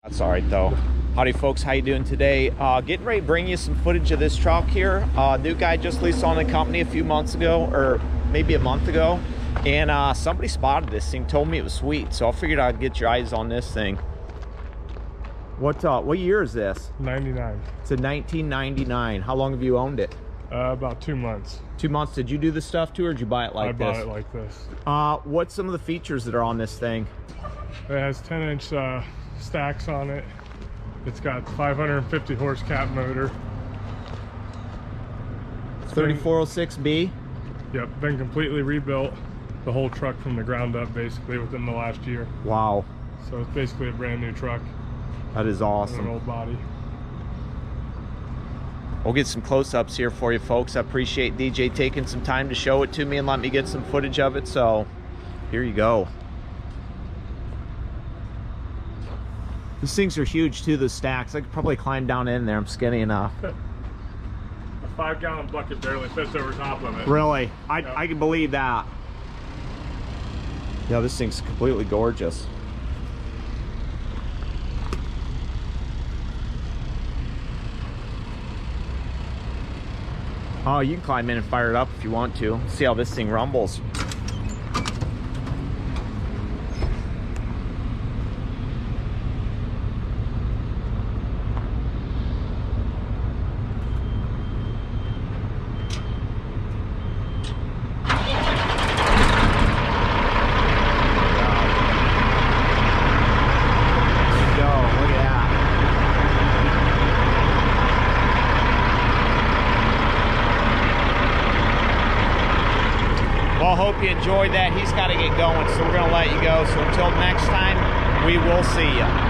That's all right though. Howdy folks, how you doing today? Getting ready to bring you some footage of this truck here. New guy just leased on the company a few months ago, or maybe a month ago, and somebody spotted this thing, told me it was sweet, so I figured I'd get your eyes on this thing. What year is this? 99. It's a 1999. How long have you owned it? About 2 months. 2 months. Did you do the stuff too, or did you buy it like this? I bought it like this. What's some of the features that are on this thing? It has 10-inch stacks on it. It's got 550 horse cap motor. 3406B? Yep, been completely rebuilt. The whole truck from the ground up basically within the last year. Wow. So it's basically a brand new truck. That is awesome. An old body. We'll get some close-ups here for you folks. I appreciate DJ taking some time to show it to me and let me get some footage of it, so here you go. These things are huge too, the stacks. I could probably climb down in there. I'm skinny enough. A 5-gallon bucket barely fits over top of it. Really? I can believe that. Yeah, this thing's completely gorgeous. Oh, you can climb in and fire it up if you want to. See how this thing rumbles. Well, hope you enjoyed that. He's got to get going, so we're going to let you go. So until next time, we will see you.